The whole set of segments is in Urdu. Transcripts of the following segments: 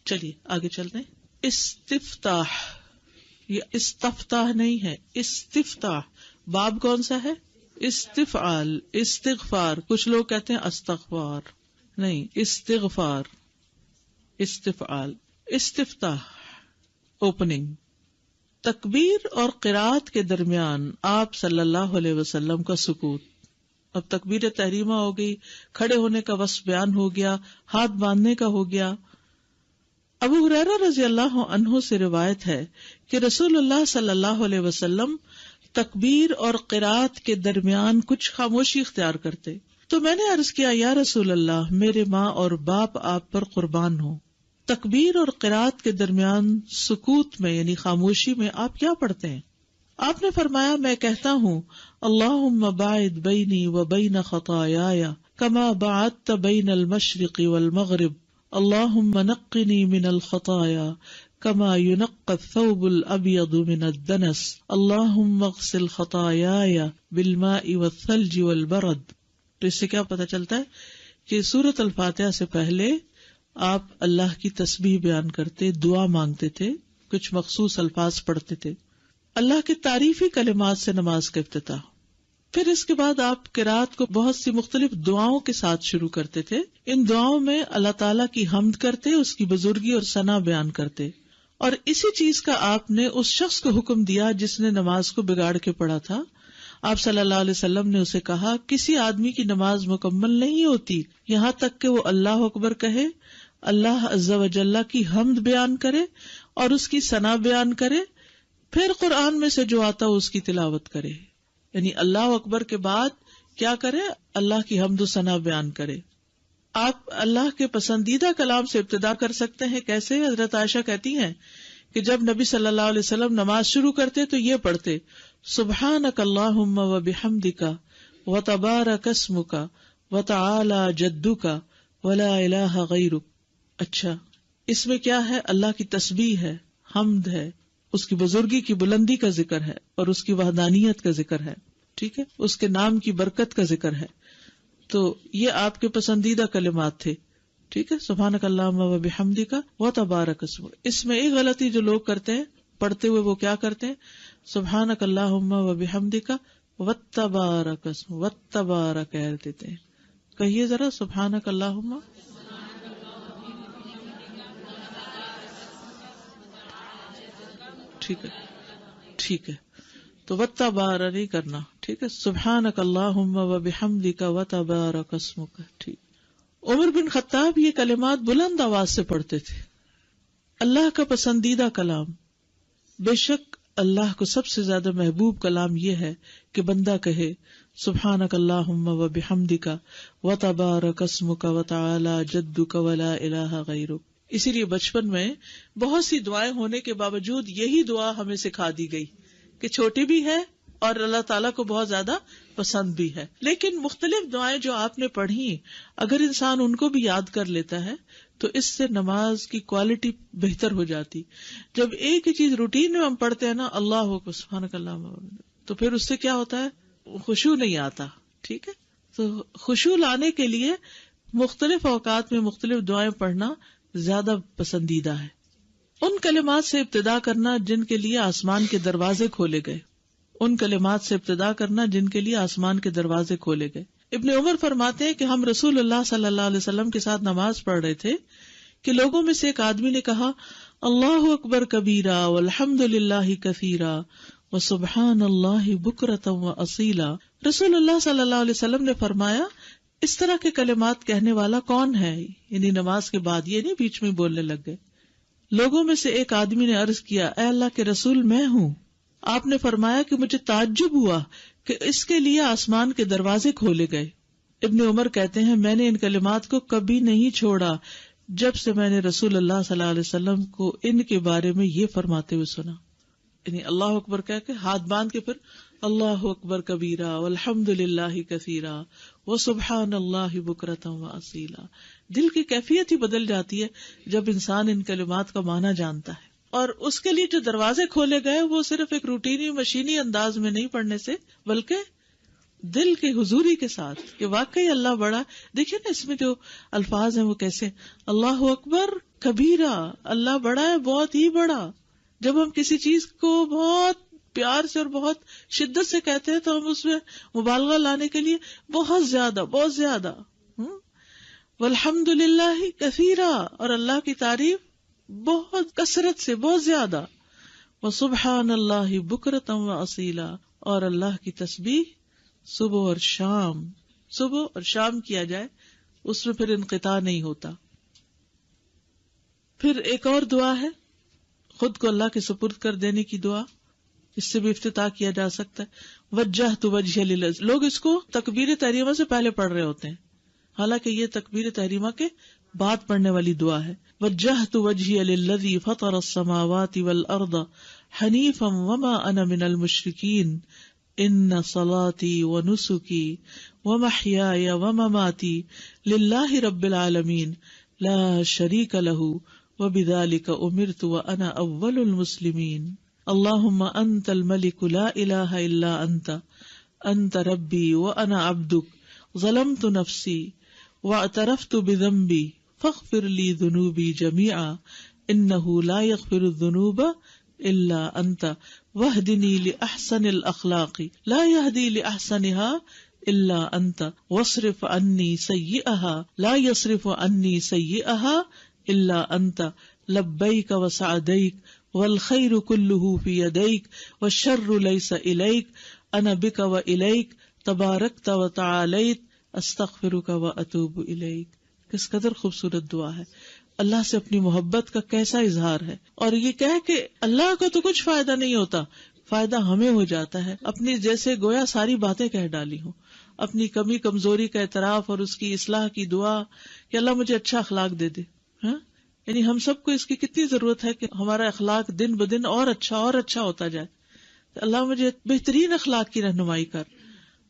چلیے آگے چلتے ہیں. استفتاح، یہ استفتاح نہیں ہے، استفتاح. باب کون سا ہے؟ استفعال، استغفار. کچھ لوگ کہتے ہیں استغفار، نہیں، استغفار. استفعال، استفتاح، اوپننگ. تکبیر اور قرات کے درمیان آپ صلی اللہ علیہ وسلم کا سکوت. اب تکبیر تحریمہ ہو گئی، کھڑے ہونے کا وصف بیان ہو گیا، ہاتھ باندھنے کا ہو گیا. ابو ہریرہ رضی اللہ عنہ سے روایت ہے کہ رسول اللہ صلی اللہ علیہ وسلم تکبیر اور قرات کے درمیان کچھ خاموشی اختیار کرتے. تو میں نے عرض کیا، یا رسول اللہ، میرے ماں اور باپ آپ پر قربان ہوں، تکبیر اور قرات کے درمیان سکوت میں یعنی خاموشی میں آپ کیا پڑھتے ہیں؟ آپ نے فرمایا، میں کہتا ہوں اللہم باعد بینی و بین خطایایا کما باعدت بین المشرق والمغرب، اللہم نقنی من الخطایا کما ينقى الثوب الابيض من الدنس، اللہم اغسل خطایاي بالماء والثلج والبرد. تو اس سے کیا پتہ چلتا ہے کہ سورۃ الفاتحہ سے پہلے آپ اللہ کی تسبیح بیان کرتے، دعا مانگتے تھے، کچھ مخصوص الفاظ پڑھتے تھے، اللہ کے تعریفی کلمات سے نماز کا افتتاح. پھر اس کے بعد آپ قرات کو بہت سی مختلف دعاؤں کے ساتھ شروع کرتے تھے. ان دعاؤں میں اللہ تعالیٰ کی حمد کرتے، اس کی بزرگی اور ثنا بیان کرتے. اور اسی چیز کا آپ نے اس شخص کو حکم دیا جس نے نماز کو بگاڑ کے پڑھا تھا. آپ صلی اللہ علیہ وسلم نے اسے کہا، کسی آدمی کی نماز مکمل نہیں ہوتی یہاں تک کہ وہ اللہ اکبر کہے، اللہ عز و جل کی حمد بیان کرے اور اس کی ثنا بیان کرے، پھر قرآن میں سے جو آتا ہو اس کی تلاوت کرے. یعنی اللہ اکبر کے بعد کیا کرے؟ اللہ کی حمد و ثنا بیان کرے. آپ اللہ کے پسندیدہ کلام سے ابتدا کر سکتے ہیں. کیسے؟ حضرت عائشہ کہتی ہیں کہ جب نبی صلی اللہ علیہ وسلم نماز شروع کرتے تو یہ پڑھتے، سبحانک اللہم و بحمدک و تبارک اسمک و تعالی جدک ولا الہ غیرک. اچھا، اس میں کیا ہے؟ اللہ کی تسبیح ہے، حمد ہے، اس کی بزرگی کی بلندی کا ذکر ہے اور اس کی وحدانیت کا ذکر ہے. ٹھیک ہے، اس کے نام کی برکت کا ذکر ہے. تو یہ آپ کے پسندیدہ کلمات تھے. ٹھیک ہے، سبحانک اللہم و بحمدک و تبارک اسمک. اس میں ایک غلطی جو لوگ کرتے ہیں پڑھتے ہوئے، وہ کیا کرتے ہیں؟ سبحانک اللہم و بحمدک و تبارک اسمک، و تبارک کہہ دیتے ہیں. کہیے ذرا، سبحانک اللہم. ٹھیک ہے، ٹھیک ہے، تو وتبارک نہیں کرنا. ٹھیک ہے، سبحانک اللہم و بحمدک و تبارک اسمک. ٹھیک. عمر بن خطاب یہ کلمات بلند آواز سے پڑھتے تھے. اللہ کا پسندیدہ کلام، بے شک اللہ کو سب سے زیادہ محبوب کلام یہ ہے کہ بندہ کہے سبحانک اللہم و بحمدک و تبارک اسمک و تعالی جدک ولا الہ غیرک. اسی لیے بچپن میں بہت سی دعائیں ہونے کے باوجود یہی دعا ہمیں سکھا دی گئی کہ چھوٹی بھی ہے اور اللہ تعالیٰ کو بہت زیادہ پسند بھی ہے. لیکن مختلف دعائیں جو آپ نے پڑھی، اگر انسان ان کو بھی یاد کر لیتا ہے تو اس سے نماز کی کوالٹی بہتر ہو جاتی. جب ایک ہی چیز روٹین میں ہم پڑھتے ہیں نا، اللہ کو سبحانک اللہ، تو پھر اس سے کیا ہوتا ہے؟ خشوع نہیں آتا. ٹھیک ہے، تو خشوع لانے کے لیے مختلف اوقات میں مختلف دعائیں پڑھنا زیادہ پسندیدہ ہے. ان کلمات سے ابتدا کرنا جن کے لیے آسمان کے دروازے کھولے گئے، ان کلمات سے ابتدا کرنا جن کے لیے آسمان کے دروازے کھولے گئے. ابن عمر فرماتے ہیں کہ ہم رسول اللہ صلی اللہ علیہ وسلم کے ساتھ نماز پڑھ رہے تھے کہ لوگوں میں سے ایک آدمی نے کہا، اللہ اکبر کبیرا والحمد للہ کثیرا وسبحان اللہ بکرۃ واصیلا. رسول اللہ صلی اللہ علیہ وسلم نے فرمایا، اس طرح کے کلمات کہنے والا کون ہے؟ یعنی نماز کے بعد، یہ نہیں بیچ میں بولنے لگ گئے. لوگوں میں سے ایک آدمی نے عرض کیا، اے اللہ کے رسول، میں ہوں. آپ نے فرمایا کہ مجھے تعجب ہوا کہ اس کے لیے آسمان کے دروازے کھولے گئے. ابن عمر کہتے ہیں، میں نے ان کلمات کو کبھی نہیں چھوڑا جب سے میں نے رسول اللہ صلی اللہ علیہ وسلم کو ان کے بارے میں یہ فرماتے ہوئے سنا. یعنی اللہ اکبر کہہ کے ہاتھ باندھ کے پھر اللہ اکبر کبیرا والحمد للہ کثیرا وسبحان اللہ بکرۃ واصیلا. دل کی کیفیت ہی بدل جاتی ہے جب انسان ان کلمات کا معنی جانتا ہے. اور اس کے لیے جو دروازے کھولے گئے وہ صرف ایک روٹینی مشینی انداز میں نہیں پڑھنے سے، بلکہ دل کے حضوری کے ساتھ کہ واقعی اللہ بڑا. دیکھیں نا اس میں جو الفاظ ہیں وہ کیسے، اللہ اکبر کبیرہ، اللہ بڑا ہے، بہت ہی بڑا. جب ہم کسی چیز کو بہت پیار سے اور بہت شدت سے کہتے ہیں تو ہم اس میں مبالغہ لانے کے لیے بہت زیادہ بہت زیادہ. والحمد للہ کثیرا، اور اللہ کی تعریف بہت کثرت سے بہت زیادہ. وسبحان اللہ بکرۃ واصیلا، اور اللہ کی تسبیح صبح اور شام، صبح اور شام کیا جائے، اس میں پھر انقطاع نہیں ہوتا. پھر ایک اور دعا ہے خود کو اللہ کے سپرد کر دینے کی دعا، اس سے بھی افتتاح کیا جا سکتا ہے. وجہت وجہی للذی، لوگ اس کو تکبیر تحریمہ سے پہلے پڑھ رہے ہوتے ہیں، حالانکہ یہ تکبیر تحریمہ کے بعد پڑھنے والی دعا ہے. وجہت وجہی للذی فطر السماوات والارض حنیفا وما انا من المشرکین ان صلاتی ونسکی ومحیای ومماتی للہ رب العالمین لا شریک لہ وبذلک امرت وانا اول المسلمین. اللہم انت الملک لا الہ الا انت ربی وانا عبدک ظلمت نفسی واعترفت بذنبی فاغفر لی ذنوبی جمیعا انہ لا یغفر الذنوب الا انت واہدنی لاحسن الاخلاق لا یہدی لاحسنها الا انت واصرف عنی سیئها لا یصرف عنی سیئها الا انت لبیک وسعدیک والخیر کلہ فی یدیک والشر لیس الیک انا بک والیک تبارکت وتعالیت استغفرک واتوب الیک. کس قدر خوبصورت دعا ہے. اللہ سے اپنی محبت کا کیسا اظہار ہے، اور یہ کہہ کہ اللہ کو تو کچھ فائدہ نہیں ہوتا، فائدہ ہمیں ہو جاتا ہے. اپنی جیسے گویا ساری باتیں کہہ ڈالی ہوں، اپنی کمی کمزوری کا اعتراف اور اس کی اصلاح کی دعا کہ اللہ مجھے اچھا اخلاق دے دے. ہاں، یعنی ہم سب کو اس کی کتنی ضرورت ہے کہ ہمارا اخلاق دن بدن اور اچھا ہوتا جائے. اللہ مجھے بہترین اخلاق کی رہنمائی کر،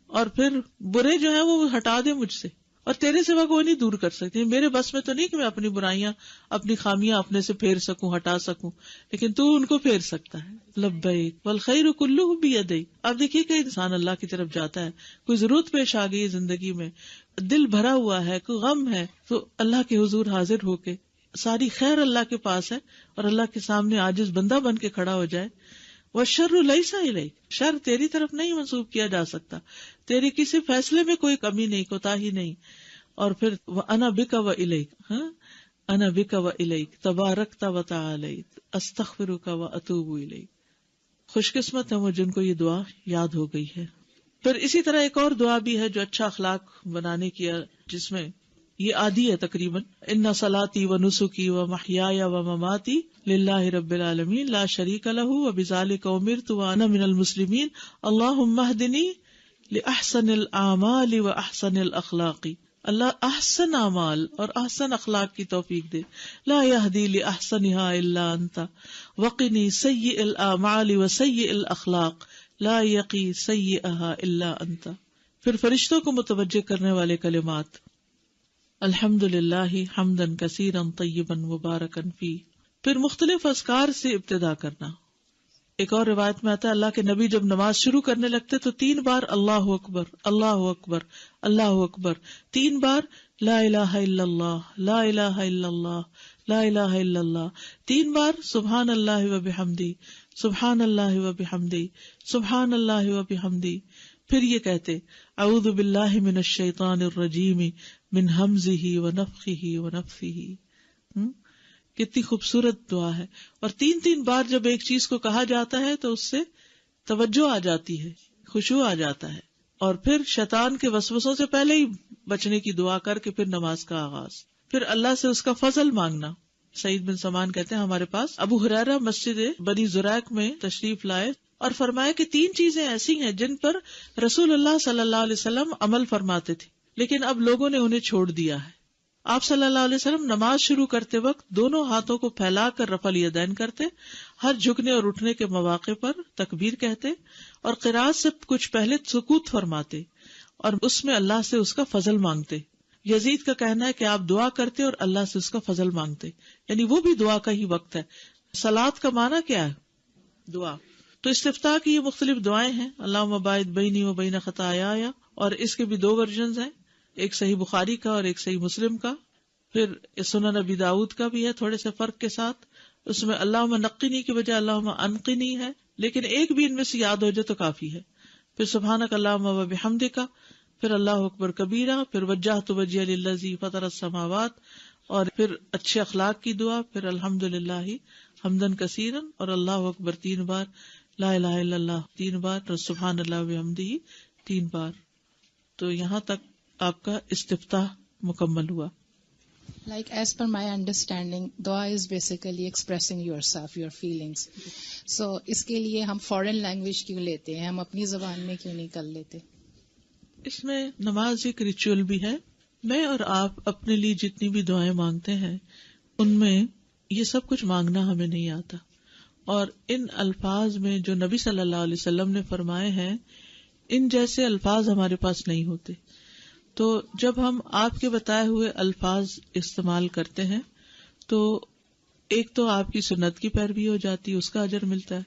اور پھر برے جو ہیں وہ ہٹا دے مجھ سے، اور تیرے سوا کوئی نہیں دور کر سکتے. میرے بس میں تو نہیں کہ میں اپنی برائیاں اپنی خامیاں اپنے سے پھیر سکوں، ہٹا سکوں، لیکن تو ان کو پھیر سکتا ہے. لبیک والخیر کلہ بیدیک. اب دیکھیے کہ انسان اللہ کی طرف جاتا ہے، کوئی ضرورت پیش آ گئی زندگی میں، دل بھرا ہوا ہے، کوئی غم ہے، تو اللہ کے حضور حاضر ہو کے ساری خیر اللہ کے پاس ہے، اور اللہ کے سامنے عاجز بندہ بن کے کھڑا ہو جائے. والشر لیس الیک، شر تیری طرف نہیں منسوب کیا جا سکتا، تیرے کسی فیصلے میں کوئی کمی نہیں، کوتاہی نہیں. اور پھر انا بک و الیک، انا بک و الیک تبارکت و تعالیت استغفرک و اتوب الیک. خوش قسمت ہے وہ جن کو یہ دعا یاد ہو گئی ہے. پھر اسی طرح ایک اور دعا بھی ہے جو اچھا اخلاق بنانے کی، جس میں یہ عادی ہے تقریباً. ان صلاتی و نسکی و محیای و مماتی للہ رب العالمین لا شریک لہ وبذلک امرت وانا من المسلمین اللہم اہدنی لاحسن الاعمال و احسن الاخلاق. اللہ احسن اعمال اور احسن اخلاق کی توفیق دے. لا یہدی لاحسنها الا انت وقنی سیئ الاعمال و سیئ الاخلاق لا یقی سیئها الا انت. پھر فرشتوں کو متوجہ کرنے والے کلمات، الحمد للہ حمدا کثیرا طیبا مبارکا فیہ. پھر مختلف اذکار سے ابتدا کرنا. ایک اور روایت میں آتا ہے اللہ کے نبی جب نماز شروع کرنے لگتے تو 3 بار اللہ اکبر اللہ اکبر اللہ اکبر، 3 بار لا الہ الا اللہ لا الہ الا اللہ لا الہ الا اللہ، 3 بار سبحان اللہ و بحمدی سبحان اللہ و بحمدی سبحان اللہ و بحمدی. پھر یہ کہتے اعوذ باللہ من الشیطان الرجیم من ہمزہ ونفخہ ونفثہ. کتنی خوبصورت دعا ہے. اور 3 بار جب ایک چیز کو کہا جاتا ہے تو اس سے توجہ آ جاتی ہے، خشوع آ جاتا ہے. اور پھر شیطان کے وسوسوں سے پہلے ہی بچنے کی دعا کر کے پھر نماز کا آغاز. پھر اللہ سے اس کا فضل مانگنا. سعید بن سمان کہتے ہیں ہمارے پاس ابو ہریرہ مسجد بنی زریق میں تشریف لائے اور فرمایا کہ 3 چیزیں ایسی ہیں جن پر رسول اللہ صلی اللہ علیہ وسلم عمل فرماتے تھے لیکن اب لوگوں نے انہیں چھوڑ دیا ہے. آپ صلی اللہ علیہ وسلم نماز شروع کرتے وقت دونوں ہاتھوں کو پھیلا کر رفع الیدین کرتے، ہر جھکنے اور اٹھنے کے مواقع پر تکبیر کہتے، اور قرات سے کچھ پہلے سکوت فرماتے اور اس میں اللہ سے اس کا فضل مانگتے. یزید کا کہنا ہے کہ آپ دعا کرتے اور اللہ سے اس کا فضل مانگتے، یعنی وہ بھی دعا کا ہی وقت ہے. صلاۃ کا معنی کیا ہے؟ دعا. تو استفتاح کی یہ مختلف دعائیں ہیں. اللہم باعد بینی و بین خطایایا، اور اس کے بھی 2 ورژنز ہیں، ایک صحیح بخاری کا اور ایک صحیح مسلم کا. پھر سنن نبی داؤد کا بھی ہے تھوڑے سے فرق کے ساتھ، اس میں اللہم نقنی کی بجائے اللہم انقنی ہے، لیکن ایک بھی ان میں سے یاد ہو جائے تو کافی ہے. پھر سبحانک اللہم و بحمدک، پھر اللہ اکبر کبیرہ، پھر وجہت وجہی للذی فطر السماوات، اور پھر اچھے اخلاق کی دعا، پھر الحمدللہ حمدن کثیرا، اور اللہ اکبر 3 بار، لا الہ الا اللہ 3 بار، اور سبحان اللہ وبحمدہ 3 بار. تو یہاں تک آپ کا استفتاح مکمل ہوا. Like as per my understanding, dua is basically expressing yourself, your feelings. So اس کے لیے ہم فورن لینگویج کیوں لیتے ہیں، ہم اپنی زبان میں کیوں نہیں کر لیتے؟ اس میں نماز ایک ریچول بھی ہے. میں اور آپ اپنے لیے جتنی بھی دعائیں مانگتے ہیں ان میں یہ سب کچھ مانگنا ہمیں نہیں آتا، اور ان الفاظ میں جو نبی صلی اللہ علیہ وسلم نے فرمائے ہیں ان جیسے الفاظ ہمارے پاس نہیں ہوتے. تو جب ہم آپ کے بتائے ہوئے الفاظ استعمال کرتے ہیں تو ایک تو آپ کی سنت کی پیروی ہو جاتی ہے، اس کا اجر ملتا ہے.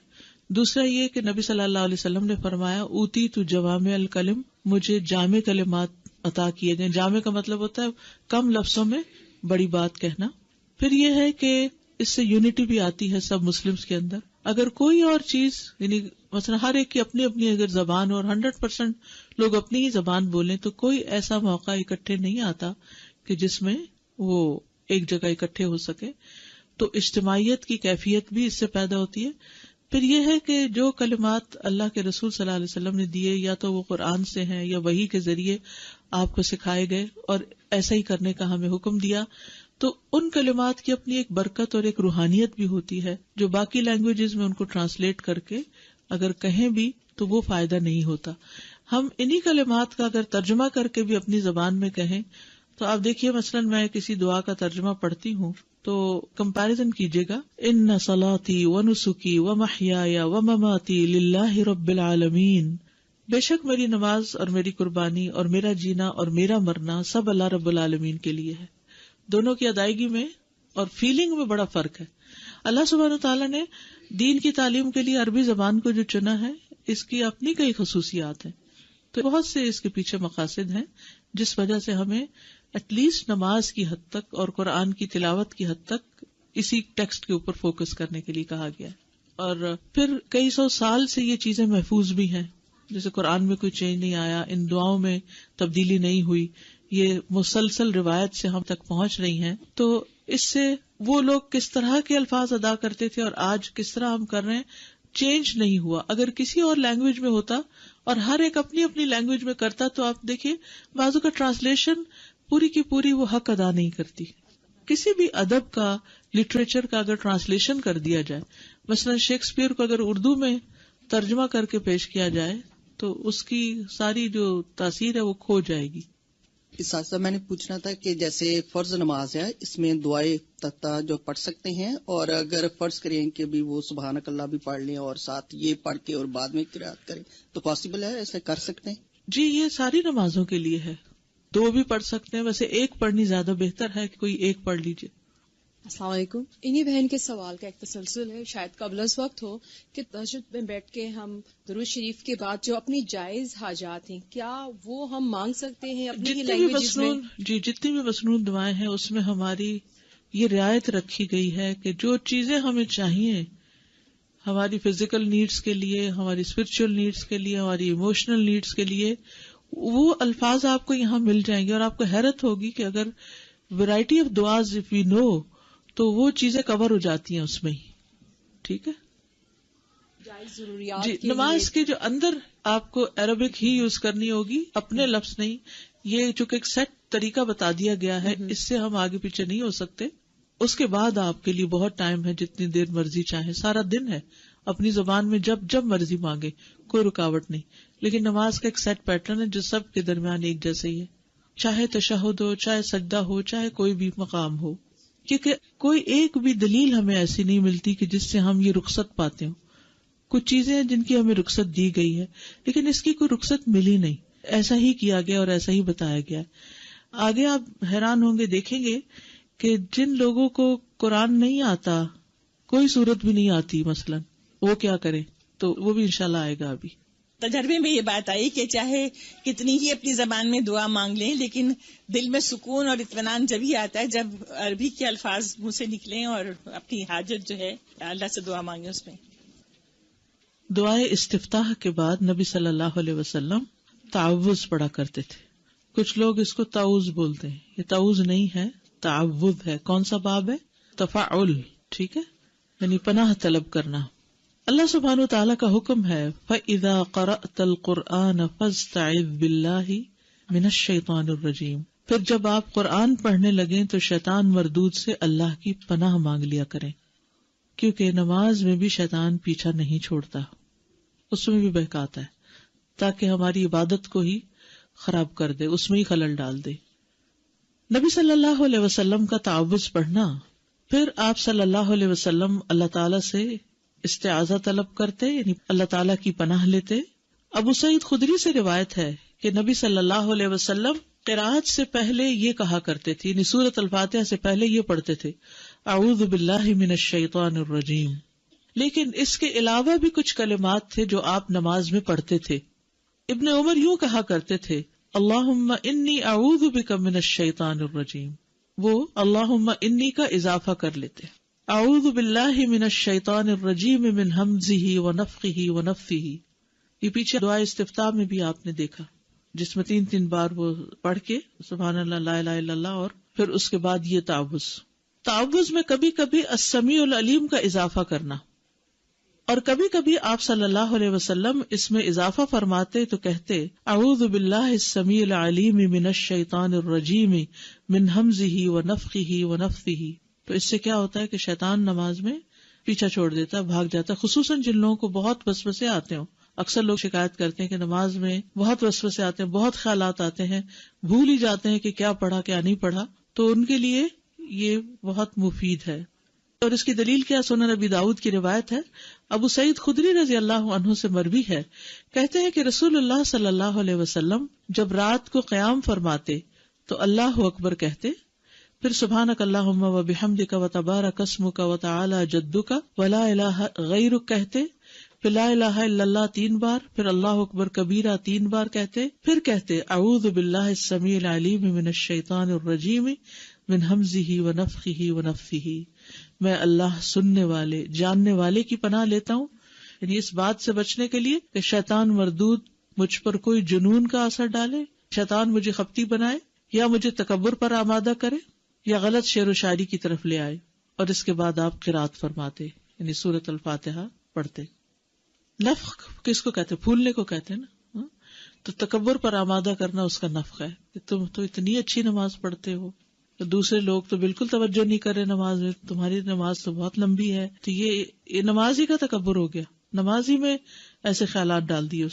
دوسرا یہ کہ نبی صلی اللہ علیہ وسلم نے فرمایا اوتی تو جوامع الکلم، مجھے جامع کلمات عطا کیے گئے. جامع کا مطلب ہوتا ہے کم لفظوں میں بڑی بات کہنا. پھر یہ ہے کہ اس سے یونٹی بھی آتی ہے سب مسلمز کے اندر. اگر کوئی اور چیز، یعنی مثلا ہر ایک کی اپنی اپنی اگر زبان اور 100% لوگ اپنی ہی زبان بولیں تو کوئی ایسا موقع اکٹھے نہیں آتا کہ جس میں وہ ایک جگہ اکٹھے ہو سکے. تو اجتماعیت کی کیفیت بھی اس سے پیدا ہوتی ہے. پھر یہ ہے کہ جو کلمات اللہ کے رسول صلی اللہ علیہ وسلم نے دیے یا تو وہ قرآن سے ہیں یا وحی کے ذریعے آپ کو سکھائے گئے اور ایسا ہی کرنے کا ہمیں حکم دیا، تو ان کلمات کی اپنی ایک برکت اور ایک روحانیت بھی ہوتی ہے جو باقی لینگویجز میں ان کو ٹرانسلیٹ کر کے اگر کہیں بھی تو وہ فائدہ نہیں ہوتا. ہم انہی کلمات کا اگر ترجمہ کر کے بھی اپنی زبان میں کہیں تو آپ دیکھیے مثلا میں کسی دعا کا ترجمہ پڑھتی ہوں تو کمپیریزن کیجیے گا، ان صلاتی و نسکی و محیایا و مماتی للہ رب العالمین، بے شک میری نماز اور میری قربانی اور میرا جینا اور میرا مرنا سب اللہ رب العالمین کے لیے ہے. دونوں کی ادائیگی میں اور فیلنگ میں بڑا فرق ہے. اللہ سبحانہ وتعالیٰ نے دین کی تعلیم کے لیے عربی زبان کو جو چنا ہے اس کی اپنی کئی خصوصیات ہیں، تو بہت سے اس کے پیچھے مقاصد ہیں جس وجہ سے ہمیں ایٹ لیسٹ نماز کی حد تک اور قرآن کی تلاوت کی حد تک اسی ٹیکسٹ کے اوپر فوکس کرنے کے لیے کہا گیا ہے. اور پھر کئی سو سال سے یہ چیزیں محفوظ بھی ہیں، جیسے قرآن میں کوئی چینج نہیں آیا، ان دعاؤں میں تبدیلی نہیں ہوئی، یہ مسلسل روایت سے ہم تک پہنچ رہی ہیں. تو اس سے وہ لوگ کس طرح کے الفاظ ادا کرتے تھے اور آج کس طرح ہم کر رہے ہیں چینج نہیں ہوا. اگر کسی اور لینگویج میں ہوتا اور ہر ایک اپنی اپنی لینگویج میں کرتا تو آپ دیکھیے بازو کا ٹرانسلیشن پوری کی پوری وہ حق ادا نہیں کرتی. کسی بھی ادب کا، لٹریچر کا اگر ٹرانسلیشن کر دیا جائے، مثلا شیکسپیئر کو اگر اردو میں ترجمہ کر کے پیش کیا جائے تو اس کی ساری جو تاثیر ہے وہ کھو جائے گی. اس ساتھ میں نے پوچھنا تھا کہ جیسے فرض نماز ہے اس میں دعائیں تختہ جو پڑھ سکتے ہیں، اور اگر فرض کریں کہ بھی وہ سبحانک اللہ بھی پڑھ لیں اور ساتھ یہ پڑھ کے اور بعد میں قرات کریں تو پاسبل ہے، ایسے کر سکتے ہیں؟ جی یہ ساری نمازوں کے لیے ہے، 2 بھی پڑھ سکتے ہیں، ویسے ایک پڑھنی زیادہ بہتر ہے کہ کوئی ایک پڑھ لیجئے. السلام علیکم. انہی بہن کے سوال کا ایک تسلسل ہے، شاید قبل از وقت ہو، کہ تہجد میں بیٹھ کے ہم درود شریف کے بعد جو اپنی جائز حاجات ہیں کیا وہ ہم مانگ سکتے ہیں اپنی ہی لینگویج میں؟ جی جتنی بھی مسنون دعائیں ہیں اس میں ہماری یہ رعایت رکھی گئی ہے کہ جو چیزیں ہمیں چاہیے ہماری فزیکل نیڈز کے لیے، ہماری اسپرچل نیڈز کے لیے، ہماری ایموشنل نیڈز کے لیے، وہ الفاظ آپ کو یہاں مل جائیں گے. اور آپ کو حیرت ہوگی کہ اگر ویرائٹی آف دعاز اف وی نو تو وہ چیزیں کور ہو جاتی ہیں اس میں ہی. ٹھیک ہے ضروریات جی. نماز کے جو اندر آپ کو عربک ہی یوز کرنی ہوگی، اپنے لفظ نہیں. یہ چونکہ ایک سیٹ طریقہ بتا دیا گیا ہے، اس سے ہم آگے پیچھے نہیں ہو سکتے. اس کے بعد آپ کے لیے بہت ٹائم ہے، جتنی دیر مرضی چاہے، سارا دن ہے، اپنی زبان میں جب مرضی مانگے، کوئی رکاوٹ نہیں. لیکن نماز کا ایک سیٹ پیٹرن ہے جو سب کے درمیان ایک جیسے ہی ہے، چاہے تشہد ہو، چاہے سجدہ ہو، چاہے کوئی بھی مقام ہو. کیونکہ کوئی ایک بھی دلیل ہمیں ایسی نہیں ملتی کہ جس سے ہم یہ رخصت پاتے ہوں. کچھ چیزیں ہیں جن کی ہمیں رخصت دی گئی ہے لیکن اس کی کوئی رخصت ملی نہیں، ایسا ہی کیا گیا اور ایسا ہی بتایا گیا. آگے آپ حیران ہوں گے، دیکھیں گے کہ جن لوگوں کو قرآن نہیں آتا، کوئی سورت بھی نہیں آتی مثلا، وہ کیا کریں، تو وہ بھی انشاءاللہ آئے گا ابھی. تجربے میں یہ بات آئی کہ چاہے کتنی ہی اپنی زبان میں دعا مانگ لیں، لیکن دل میں سکون اور اطمینان جبھی آتا ہے جب عربی کے الفاظ منہ سے نکلیں اور اپنی حاجت جو ہے اللہ سے دعا مانگیں. اس میں دعائے استفتاح کے بعد نبی صلی اللہ علیہ وسلم تعوذ پڑھا کرتے تھے. کچھ لوگ اس کو تعوذ بولتے ہیں، یہ تعوذ نہیں ہے، تعوذ ہے. کون سا باب ہے؟ تفاعل. ٹھیک ہے، یعنی پناہ طلب کرنا. اللہ سبحانہ وتعالیٰ کا حکم ہے فَإِذَا قَرَأْتَ الْقُرْآنَ فَاسْتَعِذْ بِاللَّهِ مِنَ الشَّيْطَانِ الرَّجِيمِ. پھر جب آپ قرآن پڑھنے لگیں تو شیطان مردود سے اللہ کی پناہ مانگ لیا کریں، کیونکہ نماز میں بھی شیطان پیچھا نہیں چھوڑتا، اس میں بھی بہکاتا ہے تاکہ ہماری عبادت کو ہی خراب کر دے، اس میں ہی خلل ڈال دے. نبی صلی اللہ علیہ وسلم کا تعوذ پڑھنا، پھر آپ صلی اللہ علیہ وسلم اللہ تعالیٰ سے استعاذہ طلب کرتے، یعنی اللہ تعالیٰ کی پناہ لیتے. ابو سعید خدری سے روایت ہے کہ نبی صلی اللہ علیہ وسلم قرأت سے پہلے یہ کہا کرتے تھے، یعنی سورۃ الفاتحہ سے پہلے یہ پڑھتے تھے اعوذ باللہ من الشیطان الرجیم. لیکن اس کے علاوہ بھی کچھ کلمات تھے جو آپ نماز میں پڑھتے تھے. ابن عمر یوں کہا کرتے تھے اللہم انی اعوذ بک من الشیطان الرجیم. وہ اللہم انی کا اضافہ کر لیتے، اعوذ باللہ من الشیطان الرجیم من ہمزہ ونفخہ ونفثہ. یہ پیچھے دعا استفتاح میں بھی آپ نے دیکھا، جس میں 3 بار وہ پڑھ کے سبحان اللہ لا الہ الا اللہ، اور پھر اس کے بعد یہ تعوذ. تعوذ میں کبھی کبھی السمیع العلیم کا اضافہ کرنا، اور کبھی کبھی آپ صلی اللہ علیہ وسلم اس میں اضافہ فرماتے تو کہتے اعوذ باللہ السمیع العلیم من الشیطان الرجیم من ہمزہ ونفخہ ونفثہ. تو اس سے کیا ہوتا ہے کہ شیطان نماز میں پیچھا چھوڑ دیتا ہے، بھاگ جاتا ہے. خصوصاً جن لوگوں کو بہت وسوسے آتے ہوں، اکثر لوگ شکایت کرتے ہیں کہ نماز میں بہت وسوسے آتے ہیں، بہت خیالات آتے ہیں، بھول ہی جاتے ہیں کہ کیا پڑھا کیا نہیں پڑھا. تو ان کے لیے یہ بہت مفید ہے. اور اس کی دلیل کیا؟ سنن ابی داؤد کی روایت ہے، ابو سعید خدری رضی اللہ عنہ سے مروی ہے، کہتے ہیں کہ رسول اللہ صلی اللہ علیہ وسلم جب رات کو قیام فرماتے تو اللہ اکبر کہتے، پھر سبحانک اللہم و بحمدک و تبارک اسمک و تعالی جدک ولا الہ غیرک کہتے، پھر لا الہ الا اللہ 3 بار، پھر اللہ اکبر کبیرہ 3 بار کہتے، پھر کہتے اعوذ باللہ السمیع العلیم من الشیطان الرجیم من ہمزہ ونفخہ ونفثہ. میں اللہ سننے والے جاننے والے کی پناہ لیتا ہوں، یعنی اس بات سے بچنے کے لیے کہ شیطان مردود مجھ پر کوئی جنون کا اثر ڈالے، شیطان مجھے خپتی بنائے، یا مجھے تکبر پر آمادہ کرے، یا غلط شعر و شاعری کی طرف لے آئے. اور اس کے بعد آپ قرات فرماتے، یعنی سورۃ الفاتحہ پڑھتے. نفخ کس کو کہتے؟ پھولنے کو کہتے ہیں نا. تو تکبر پر آمادہ کرنا اس کا نفخ ہے کہ تم تو اتنی اچھی نماز پڑھتے ہو، تو دوسرے لوگ تو بالکل توجہ نہیں کر رہے نماز میں، تمہاری نماز تو بہت لمبی ہے. تو یہ نماز ہی کا تکبر ہو گیا، نماز ہی میں ایسے خیالات ڈال دیے،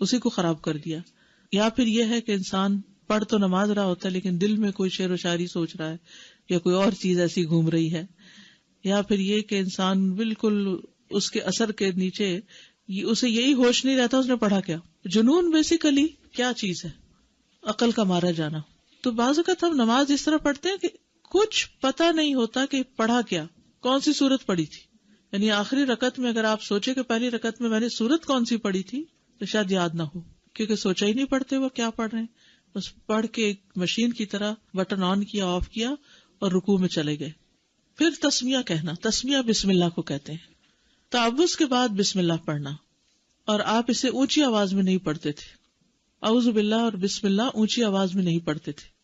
اسی کو خراب کر دیا. یا پھر یہ ہے کہ انسان پڑھ تو نماز رہا ہوتا ہے لیکن دل میں کوئی شعر و شاعری سوچ رہا ہے، یا کوئی اور چیز ایسی گھوم رہی ہے. یا پھر یہ کہ انسان بالکل اس کے اثر کے نیچے اسے یہی ہوش نہیں رہتا اس نے پڑھا کیا. جنون بیسیکلی کیا چیز ہے؟ عقل کا مارا جانا. تو بعض اوقات ہم نماز اس طرح پڑھتے ہیں کہ کچھ پتہ نہیں ہوتا کہ پڑھا کیا، کون سی سورت پڑھی تھی. یعنی آخری رکعت میں اگر آپ سوچے کہ پہلی رکعت میں نے سورت کون سی پڑھی تھی تو شاید یاد نہ ہو، کیونکہ سوچا ہی نہیں پڑھتے وہ کیا پڑھ رہے ہیں، بس پڑھ کے ایک مشین کی طرح بٹن آن کیا آف کیا اور رکوع میں چلے گئے. پھر تسمیہ کہنا، تسمیہ بسم اللہ کو کہتے ہیں. تعوذ کے بعد بسم اللہ پڑھنا، اور آپ اسے اونچی آواز میں نہیں پڑھتے تھے. اعوذ باللہ اور بسم اللہ اونچی آواز میں نہیں پڑھتے تھے.